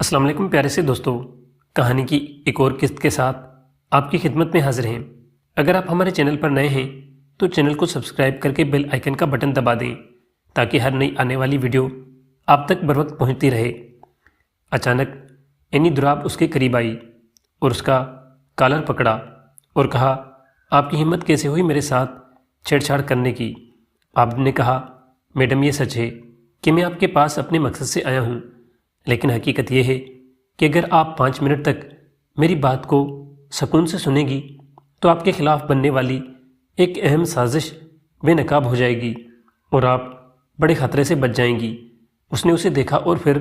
السلام علیکم پیارے سے دوستو، کہانی کی ایک اور قسط کے ساتھ آپ کی خدمت میں حاضر ہیں۔ اگر آپ ہمارے چینل پر نئے ہیں تو چینل کو سبسکرائب کر کے بیل آئیکن کا بٹن دبا دیں تاکہ ہر نئی آنے والی ویڈیو آپ تک بروقت پہنچتی رہے۔ اچانک اینی دراب اس کے قریب آئی اور اس کا کالر پکڑا اور کہا، آپ کی ہمت کیسے ہوئی میرے ساتھ چھیڑ چھاڑ کرنے کی؟ عابد نے کہا، میڈم یہ سچ ہے کہ میں آپ کے پاس اپنے مقصد سے آیا ہوں، لیکن حقیقت یہ ہے کہ اگر آپ 5 منٹ تک میری بات کو سکون سے سنیں گی تو آپ کے خلاف بننے والی ایک اہم سازش بے نقاب ہو جائے گی اور آپ بڑے خطرے سے بچ جائیں گی۔ اس نے اسے دیکھا اور پھر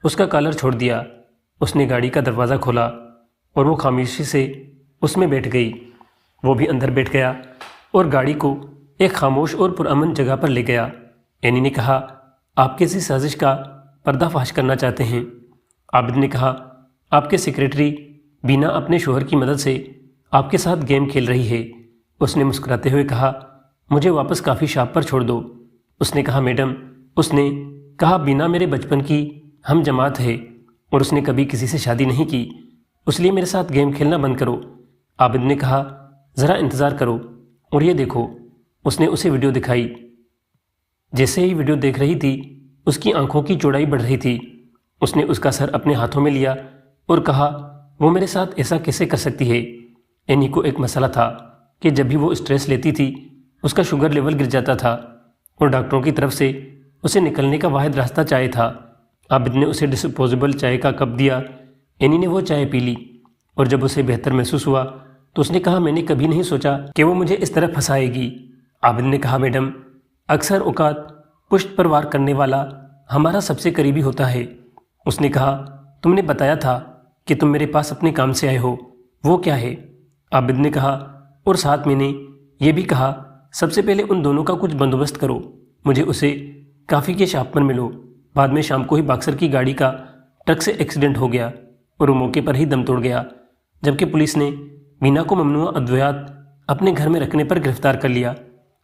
اس کا کالر چھوڑ دیا۔ اس نے گاڑی کا دروازہ کھولا اور وہ خاموشی سے اس میں بیٹھ گئی۔ وہ بھی اندر بیٹھ گیا اور گاڑی کو ایک خاموش اور پرامن جگہ پر لے گیا۔ اینی نے کہا، آپ کسی سازش کا پردہ فاش کرنا چاہتے ہیں؟ عابد نے کہا، آپ کے سیکریٹری بینا اپنے شوہر کی مدد سے آپ کے ساتھ گیم کھیل رہی ہے۔ اس نے مسکراتے ہوئے کہا، مجھے واپس کافی شاپ پر چھوڑ دو۔ اس نے کہا، میڈم، اس نے کہا، بینا میرے بچپن کی ہم جماعت ہے اور اس نے کبھی کسی سے شادی نہیں کی، اس لیے میرے ساتھ گیم کھیلنا بند کرو۔ عابد نے کہا، ذرا انتظار کرو اور یہ دیکھو۔ اس نے اسے ویڈیو دکھائی۔ جیسے ہی ویڈیو دیکھ رہی تھی اس کی آنکھوں کی چوڑائی بڑھ رہی تھی۔ اس نے اس کا سر اپنے ہاتھوں میں لیا اور کہا، وہ میرے ساتھ ایسا کیسے کر سکتی ہے؟ اینی کو ایک مسئلہ تھا کہ جب بھی وہ اسٹریس لیتی تھی اس کا شوگر لیول گر جاتا تھا اور ڈاکٹروں کی طرف سے اسے نکلنے کا واحد راستہ چائے تھا۔ عابد نے اسے ڈسپوزیبل چائے کا کپ دیا۔ اینی نے وہ چائے پی لی اور جب اسے بہتر محسوس ہوا تو اس نے کہا، میں نے کبھی نہیں سوچا کہ وہ مجھے اس طرح پھنسائے گی۔ عابد نے کہا، میڈم، اکثر اوقات پشت پر وار کرنے والا ہمارا سب سے قریبی ہوتا ہے۔ اس نے کہا، تم نے بتایا تھا کہ تم میرے پاس اپنے کام سے آئے ہو، وہ کیا ہے؟ عابد نے کہا، اور ساتھ میں نے یہ بھی کہا، سب سے پہلے ان دونوں کا کچھ بندوبست کرو، مجھے اسے کافی کے شاپ پر ملو۔ بعد میں شام کو ہی باکسر کی گاڑی کا ٹرک سے ایکسیڈنٹ ہو گیا اور وہ موقع پر ہی دم توڑ گیا، جبکہ پولیس نے بینا کو ممنوع ادویات اپنے گھر میں رکھنے پر گرفتار کر لیا۔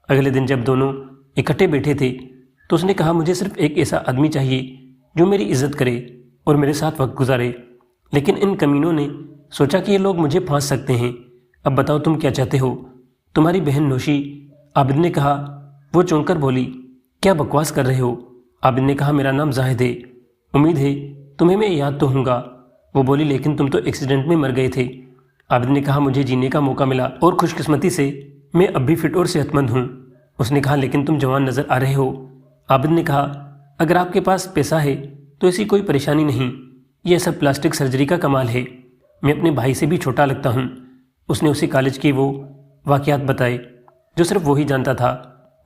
اگلے دن جب دونوں اکٹھے بیٹھے تھے تو اس نے کہا، مجھے صرف ایک ایسا آدمی چاہیے جو میری عزت کرے اور میرے ساتھ وقت گزارے، لیکن ان کمینوں نے سوچا کہ یہ لوگ مجھے پھانس سکتے ہیں۔ اب بتاؤ تم کیا چاہتے ہو؟ تمہاری بہن نوشی۔ عابد نے کہا۔ وہ چونک کر بولی، کیا بکواس کر رہے ہو؟ عابد نے کہا، میرا نام زاہد ہے، امید ہے تمہیں میں یاد تو ہوں گا۔ وہ بولی، لیکن تم تو ایکسیڈنٹ میں مر گئے تھے۔ عابد نے کہا، مجھے جینے کا موقع ملا اور خوش قسمتی سے میں اب بھی فٹ اور صحت مند ہوں۔ اس نے کہا، لیکن تم جوان نظر آ رہے ہو۔ عابد نے کہا، اگر آپ کے پاس پیسہ ہے تو ایسی کوئی پریشانی نہیں، یہ سب پلاسٹک سرجری کا کمال ہے، میں اپنے بھائی سے بھی چھوٹا لگتا ہوں۔ اس نے اسے کالج کے وہ واقعات بتائے جو صرف وہی جانتا تھا۔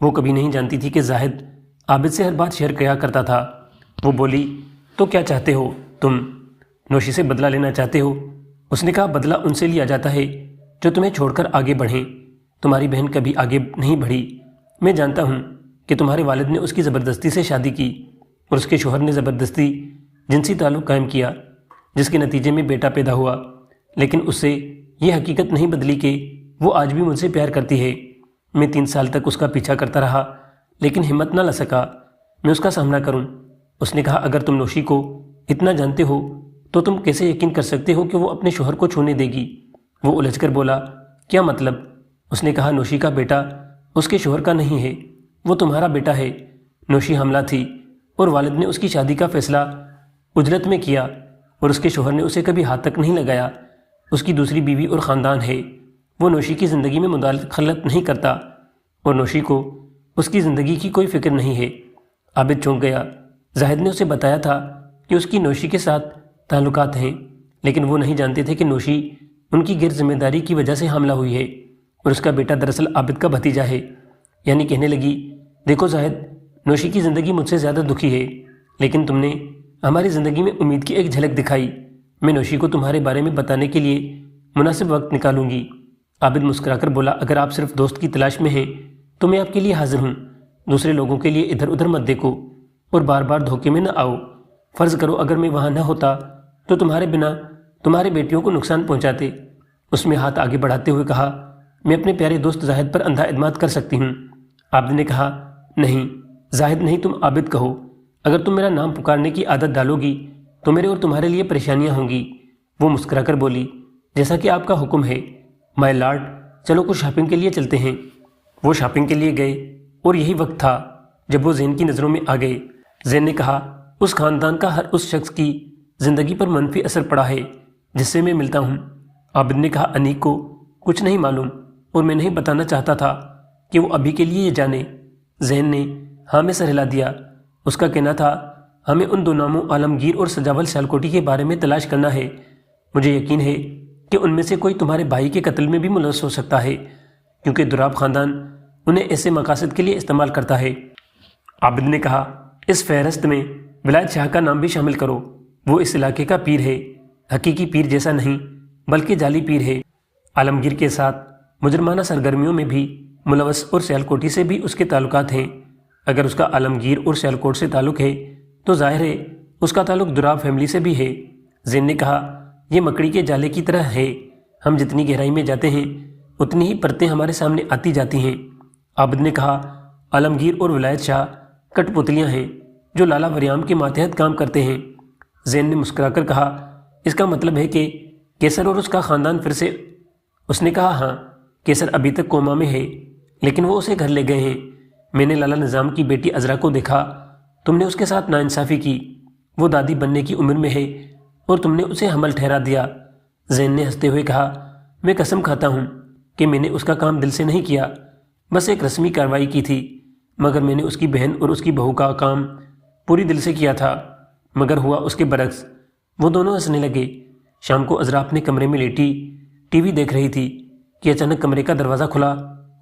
وہ کبھی نہیں جانتی تھی کہ زاہد عابد سے ہر بات شیئر کیا کرتا تھا۔ وہ بولی، تو کیا چاہتے ہو تم؟ نوشی سے بدلہ لینا چاہتے ہو؟ اس نے کہا، بدلہ ان سے لیا جاتا ہے جو تمہیں چھوڑ کر آگے بڑھیں۔ تمہاری بہن کبھی آگے نہیں بڑھی۔ میں جانتا ہوں کہ تمہارے والد نے اس کی زبردستی سے شادی کی اور اس کے شوہر نے زبردستی جنسی تعلق قائم کیا، جس کے نتیجے میں بیٹا پیدا ہوا، لیکن اس سے یہ حقیقت نہیں بدلی کہ وہ آج بھی مجھ سے پیار کرتی ہے۔ میں 3 سال تک اس کا پیچھا کرتا رہا لیکن ہمت نہ لا سکا میں اس کا سامنا کروں۔ اس نے کہا، اگر تم نوشی کو اتنا جانتے ہو تو تم کیسے یقین کر سکتے ہو کہ وہ اپنے شوہر کو چھونے دے گی؟ وہ الجھ کر بولا، کیا مطلب؟ اس نے کہا، نوشی کا بیٹا اس کے شوہر کا نہیں ہے، وہ تمہارا بیٹا ہے۔ نوشی حاملہ تھی اور والد نے اس کی شادی کا فیصلہ اجلت میں کیا اور اس کے شوہر نے اسے کبھی ہاتھ تک نہیں لگایا۔ اس کی دوسری بیوی اور خاندان ہے، وہ نوشی کی زندگی میں مداخلت نہیں کرتا اور نوشی کو اس کی زندگی کی کوئی فکر نہیں ہے۔ عابد چونک گیا۔ زاہد نے اسے بتایا تھا کہ اس کی نوشی کے ساتھ تعلقات ہیں، لیکن وہ نہیں جانتے تھے کہ نوشی ان کی غیر ذمہ داری کی وجہ سے حاملہ ہوئی ہے اور اس کا بیٹا دراصل عابد کا بھتیجا ہے۔ یعنی کہنے لگی، دیکھو زاہد، نوشی کی زندگی مجھ سے زیادہ دکھی ہے، لیکن تم نے ہماری زندگی میں امید کی ایک جھلک دکھائی۔ میں نوشی کو تمہارے بارے میں بتانے کے لیے مناسب وقت نکالوں گی۔ عابد مسکرا کر بولا، اگر آپ صرف دوست کی تلاش میں ہیں تو میں آپ کے لیے حاضر ہوں۔ دوسرے لوگوں کے لیے ادھر ادھر مت دیکھو اور بار بار دھوکے میں نہ آؤ۔ فرض کرو اگر میں وہاں نہ ہوتا تو تمہارے بنا تمہارے بیٹیوں کو نقصان پہنچاتے۔ اس میں ہاتھ آگے بڑھاتے ہوئے کہا، میں اپنے پیارے دوست زاہد پر اندھا اعتماد کر سکتی ہوں۔ عابد نے کہا، نہیں زاہد نہیں، تم عابد کہو۔ اگر تم میرا نام پکارنے کی عادت ڈالو گی تو میرے اور تمہارے لیے پریشانیاں ہوں گی۔ وہ مسکرا کر بولی، جیسا کہ آپ کا حکم ہے مائی لارڈ، چلو کچھ شاپنگ کے لیے چلتے ہیں۔ وہ شاپنگ کے لیے گئے اور یہی وقت تھا جب وہ زین کی نظروں میں آ گئے۔ زین نے کہا، اس خاندان کا ہر اس شخص کی زندگی پر منفی اثر پڑا ہے جس سے میں ملتا ہوں۔ عابد نے کہا، انیک کو کچھ نہیں معلوم اور میں نہیں بتانا چاہتا تھا کہ وہ ابھی کے لیے یہ جانے۔ زین نے ہاں میں سر ہلا دیا۔ اس کا کہنا تھا، ہمیں ان دو ناموں عالمگیر اور سجاول سیالکوٹی کے بارے میں تلاش کرنا ہے۔ مجھے یقین ہے کہ ان میں سے کوئی تمہارے بھائی کے قتل میں بھی ملوث ہو سکتا ہے، کیونکہ دراب خاندان انہیں ایسے مقاصد کے لیے استعمال کرتا ہے۔ عابد نے کہا، اس فہرست میں ولایت شاہ کا نام بھی شامل کرو۔ وہ اس علاقے کا پیر ہے، حقیقی پیر جیسا نہیں بلکہ جعلی پیر ہے۔ عالمگیر کے ساتھ مجرمانہ سرگرمیوں میں بھی ملوث اور سیالکوٹی سے بھی اس کے تعلقات ہیں۔ اگر اس کا عالمگیر اور سیالکوٹ سے تعلق ہے تو ظاہر ہے اس کا تعلق دراب فیملی سے بھی ہے۔ زین نے کہا، یہ مکڑی کے جالے کی طرح ہے، ہم جتنی گہرائی میں جاتے ہیں اتنی ہی پرتیں ہمارے سامنے آتی جاتی ہیں۔ عابد نے کہا، عالمگیر اور ولایت شاہ کٹ پتلیاں ہیں جو لالا وریام کے ماتحت کام کرتے ہیں۔ زین نے مسکرا کر کہا، اس کا مطلب ہے کہ کیسر اور اس کا خاندان پھر سے؟ اس نے کہا، ہاں، کیسر ابھی تک کوما میں ہے لیکن وہ اسے گھر لے گئے ہیں۔ میں نے لالا نظام کی بیٹی عذرا کو دیکھا، تم نے اس کے ساتھ ناانصافی کی۔ وہ دادی بننے کی عمر میں ہے اور تم نے اسے حمل ٹھہرا دیا۔ زین نے ہنستے ہوئے کہا، میں قسم کھاتا ہوں کہ میں نے اس کا کام دل سے نہیں کیا، بس ایک رسمی کارروائی کی تھی، مگر میں نے اس کی بہن اور اس کی بہو کا کام پوری دل سے کیا تھا۔ مگر ہوا اس کے برعکس۔ وہ دونوں ہنسنے لگے۔ شام کو عذرا اپنے کمرے میں لیٹی ٹی وی دیکھ رہی تھی کہ اچانک کمرے کا دروازہ کھلا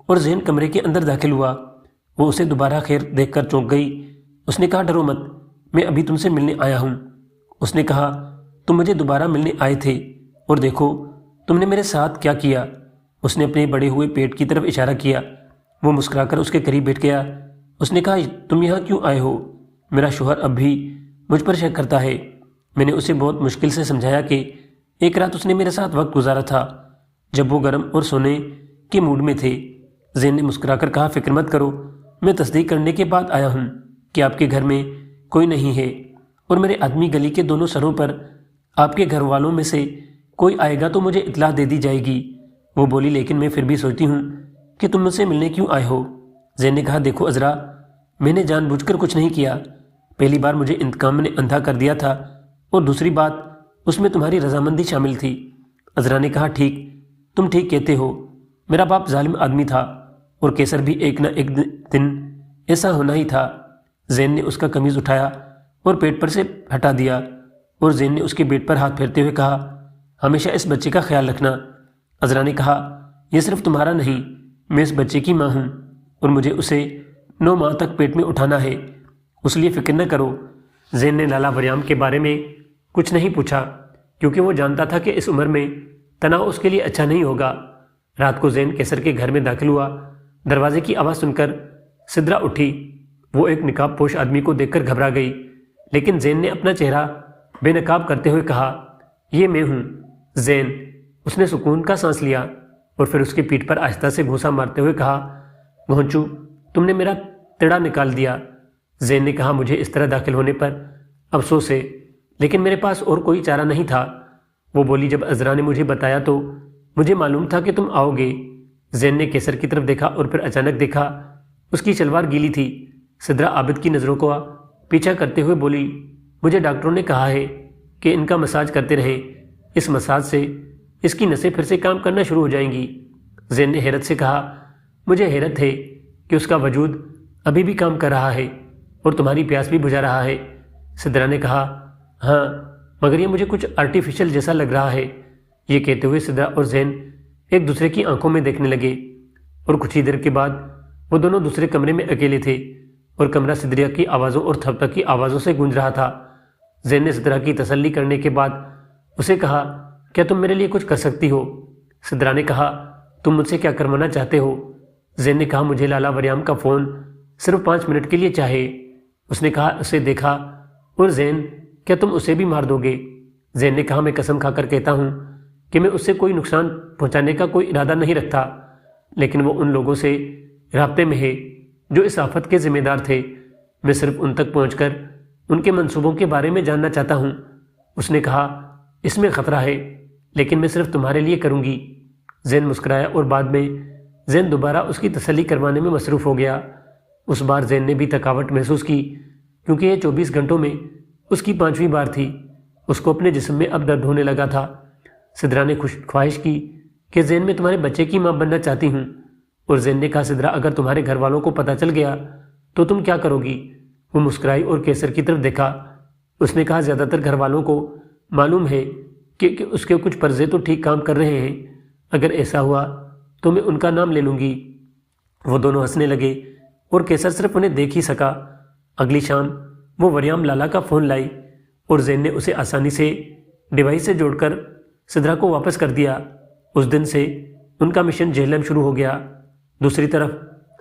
اور زین کمرے کے اندر داخل ہوا۔ وہ اسے دوبارہ خیر دیکھ کر چونک گئی۔ اس نے کہا، ڈرو مت، میں ابھی تم سے ملنے آیا ہوں۔ اس نے کہا، تم مجھے دوبارہ ملنے آئے تھے اور دیکھو تم نے میرے ساتھ کیا کیا۔ اس نے اپنے بڑے ہوئے پیٹ کی طرف اشارہ کیا۔ وہ مسکرا کر اس کے قریب بیٹھ گیا۔ اس نے کہا، تم یہاں کیوں آئے ہو؟ میرا شوہر اب بھی مجھ پر شک کرتا ہے۔ میں نے اسے بہت مشکل سے سمجھایا کہ ایک رات اس نے میرے ساتھ وقت گزارا تھا جب وہ گرم اور سونے کے موڈ میں تھے۔ زین نے مسکرا کر کہا، فکر مت کرو، میں تصدیق کرنے کے بعد آیا ہوں کہ آپ کے گھر میں کوئی نہیں ہے، اور میرے آدمی گلی کے دونوں سروں پر آپ کے گھر والوں میں سے کوئی آئے گا تو مجھے اطلاع دے دی جائے گی۔ وہ بولی، لیکن میں پھر بھی سوچتی ہوں کہ تم مجھ سے ملنے کیوں آئے ہو؟ زین نے کہا، دیکھو عذرا، میں نے جان بوجھ کر کچھ نہیں کیا۔ پہلی بار مجھے انتقام نے اندھا کر دیا تھا اور دوسری بات اس میں تمہاری رضامندی شامل تھی۔ عذرا نے کہا، ٹھیک، تم ٹھیک کہتے ہو، میرا باپ ظالم آدمی تھا اور کیسر بھی ایک نہ ایک دن ایسا ہونا ہی تھا۔ زین نے اس کا قمیض اٹھایا اور پیٹ پر سے ہٹا دیا اور زین نے اس کے پیٹ پر ہاتھ پھیرتے ہوئے کہا، ہمیشہ اس بچے کا خیال رکھنا۔ عذرا نے کہا، یہ صرف تمہارا نہیں، میں اس بچے کی ماں ہوں اور مجھے اسے 9 ماہ تک پیٹ میں اٹھانا ہے، اس لیے فکر نہ کرو۔ زین نے لالا وریام کے بارے میں کچھ نہیں پوچھا کیونکہ وہ جانتا تھا کہ اس عمر میں تناؤ اس کے لیے اچھا نہیں ہوگا۔ رات کو زین کیسر کے گھر میں داخل ہوا۔ دروازے کی آواز سن کر سدرا اٹھی۔ وہ ایک نقاب پوش آدمی کو دیکھ کر گھبرا گئی، لیکن زین نے اپنا چہرہ بے نقاب کرتے ہوئے کہا، یہ میں ہوں زین۔ اس نے سکون کا سانس لیا اور پھر اس کی پیٹھ پر آہستہ سے گھونسا مارتے ہوئے کہا، گھونچو، تم نے میرا تڑا نکال دیا۔ زین نے کہا، مجھے اس طرح داخل ہونے پر افسوس ہے، لیکن میرے پاس اور کوئی چارہ نہیں تھا۔ وہ بولی، جب عذرا نے مجھے بتایا تو مجھے معلوم تھا کہ تم آؤ گے۔ زین نے کیسر کی طرف دیکھا اور پھر اچانک دیکھا اس کی شلوار گیلی تھی۔ سدرا عابد کی نظروں کو پیچھا کرتے ہوئے بولی، مجھے ڈاکٹروں نے کہا ہے کہ ان کا مساج کرتے رہیں، اس مساج سے اس کی نسیں پھر سے کام کرنا شروع ہو جائیں گی۔ زین نے حیرت سے کہا، مجھے حیرت ہے کہ اس کا وجود ابھی بھی کام کر رہا ہے اور تمہاری پیاس بھی بجھا رہا ہے۔ سدرا نے کہا، ہاں، مگر یہ مجھے کچھ آرٹیفیشل جیسا لگ رہا ہے۔ یہ کہتے ہوئے سدرا اور زین ایک دوسرے کی آنکھوں میں دیکھنے لگے اور کچھ ہی دیر کے بعد وہ دونوں دوسرے کمرے میں اکیلے تھے اور کمرہ سدرا کی آوازوں اور تھپتک کی آوازوں سے گونج رہا تھا۔ زین نے سدرا کی تسلی کرنے کے بعد اسے کہا، کیا تم میرے لیے کچھ کر سکتی ہو؟ سدرا نے کہا، تم مجھ سے کیا کروانا چاہتے ہو؟ زین نے کہا، مجھے لالا وریام کا فون صرف 5 منٹ کے لیے چاہے۔ اس نے کہا، اسے دیکھا، اور زین، کیا تم اسے بھی مار دو گے؟ زین نے کہا، میں قسم کھا کر کہتا ہوں کہ میں اس سے کوئی نقصان پہنچانے کا کوئی ارادہ نہیں رکھتا، لیکن وہ ان لوگوں سے رابطے میں ہے جو اس آفت کے ذمہ دار تھے۔ میں صرف ان تک پہنچ کر ان کے منصوبوں کے بارے میں جاننا چاہتا ہوں۔ اس نے کہا اس میں خطرہ ہے لیکن میں صرف تمہارے لیے کروں گی۔ زین مسکرایا اور بعد میں زین دوبارہ اس کی تسلی کروانے میں مصروف ہو گیا۔ اس بار زین نے بھی تھکاوٹ محسوس کی کیونکہ یہ 24 گھنٹوں میں اس کی 5ویں بار تھی۔ اس کو اپنے جسم میں اب درد ہونے لگا تھا۔ سدرا نے خواہش کی کہ زین میں تمہارے بچے کی ماں بننا چاہتی ہوں، اور زین نے کہا سدرا اگر تمہارے گھر والوں کو پتہ چل گیا تو تم کیا کرو گی؟ وہ مسکرائی اور کیسر کی طرف دیکھا۔ اس نے کہا زیادہ تر گھر والوں کو معلوم ہے کہ اس کے کچھ پرزے تو ٹھیک کام کر رہے ہیں، اگر ایسا ہوا تو میں ان کا نام لے لوں گی۔ وہ دونوں ہنسنے لگے اور کیسر صرف انہیں دیکھ ہی سکا۔ اگلی شام وہ وریام لالا کا فون لائی اور زین نے اسے آسانی سے ڈیوائس سے جوڑ کر سدرا کو واپس کر دیا۔ اس دن سے ان کا مشن جہلم شروع ہو گیا۔ دوسری طرف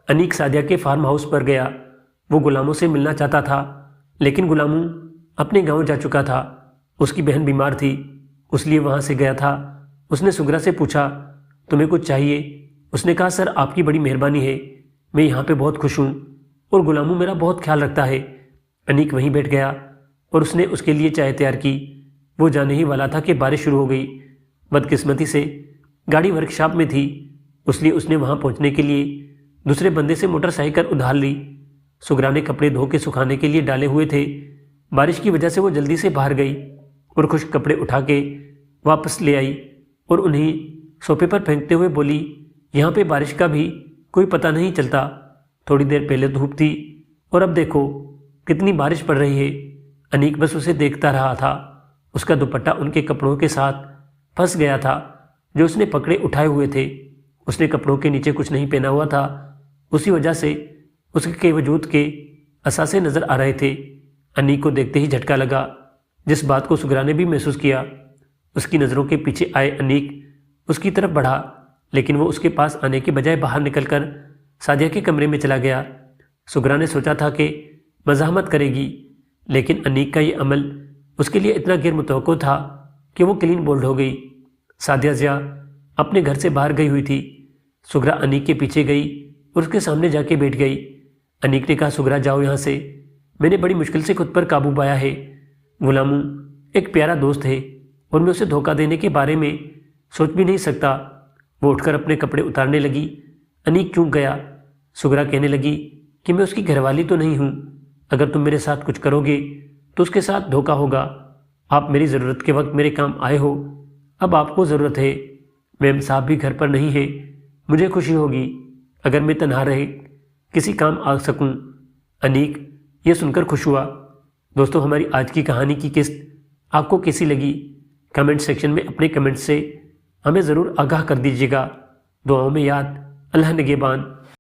انیک سعدیہ کے فارم ہاؤس پر گیا۔ وہ غلاموں سے ملنا چاہتا تھا لیکن غلاموں اپنے گاؤں جا چکا تھا۔ اس کی بہن بیمار تھی اس لیے وہاں سے گیا تھا۔ اس نے سگرا سے پوچھا تمہیں کچھ چاہیے؟ اس نے کہا سر آپ کی بڑی مہربانی ہے، میں یہاں پہ بہت خوش ہوں اور غلاموں میرا بہت خیال رکھتا ہے۔ انیک وہیں بیٹھ گیا اور اس نے اس کے لیے چائے تیار کی۔ وہ جانے ہی والا تھا کہ بارش شروع ہو گئی۔ بدقسمتی سے گاڑی ورکشاپ میں تھی، اس لیے اس نے وہاں پہنچنے کے لیے دوسرے بندے سے موٹر سائیکل ادھار لی۔ سگرا نے کپڑے دھو کے سکھانے کے لیے ڈالے ہوئے تھے۔ بارش کی وجہ سے وہ جلدی سے باہر گئی اور خشک کپڑے اٹھا کے واپس لے آئی اور انہیں صوفے پر پھینکتے ہوئے بولی یہاں پہ بارش کا بھی کوئی پتہ نہیں چلتا، تھوڑی دیر پہلے دھوپ تھی اور اب دیکھو کتنی بارش پڑ رہی ہے۔ انیک بس اسے دیکھتا رہا تھا۔ اس کا دوپٹہ ان کے کپڑوں کے ساتھ پھنس گیا تھا جو اس نے پکڑے اٹھائے ہوئے تھے۔ اس نے کپڑوں کے نیچے کچھ نہیں پہنا ہوا تھا، اسی وجہ سے اس کے وجود کے اثاثے نظر آ رہے تھے۔ انیک کو دیکھتے ہی جھٹکا لگا، جس بات کو سگرا نے بھی محسوس کیا۔ اس کی نظروں کے پیچھے آئے انیک اس کی طرف بڑھا لیکن وہ اس کے پاس آنے کے بجائے باہر نکل کر سعدیہ کے کمرے میں چلا گیا۔ سگرا نے سوچا تھا کہ مزاحمت کرے گی لیکن انیک کا یہ عمل اس کے لیے اتنا غیر متوقع تھا کہ وہ کلین بولڈ ہو گئی۔ سعدیہ ضیاء اپنے گھر سے باہر گئی ہوئی تھی۔ سگرا انیک کے پیچھے گئی اور اس کے سامنے جا کے بیٹھ گئی۔ انیک نے کہا سگرا جاؤ یہاں سے، میں نے بڑی مشکل سے خود پر قابو پایا ہے۔ غلاموں ایک پیارا دوست ہے اور میں اسے دھوکہ دینے کے بارے میں سوچ بھی نہیں سکتا۔ وہ اٹھ کر اپنے کپڑے اتارنے لگی۔ انیک چونک گیا۔ سگرا کہنے لگی کہ میں اس کی گھر والی تو نہیں ہوں، اگر تم میرے ساتھ کچھ کرو گے تو اس کے ساتھ دھوکہ ہوگا۔ آپ میری ضرورت کے وقت میرے کام آئے ہو، اب آپ کو ضرورت ہے۔ میم صاحب بھی گھر پر نہیں ہے، مجھے خوشی ہوگی اگر میں تنہا رہے کسی کام آ سکوں۔ انیک یہ سن کر خوش ہوا۔ دوستو ہماری آج کی کہانی کی قسط آپ کو کیسی لگی؟ کمنٹ سیکشن میں اپنے کمنٹ سے ہمیں ضرور آگاہ کر دیجیے گا۔ دعاؤں میں یاد۔ اللہ نگہبان۔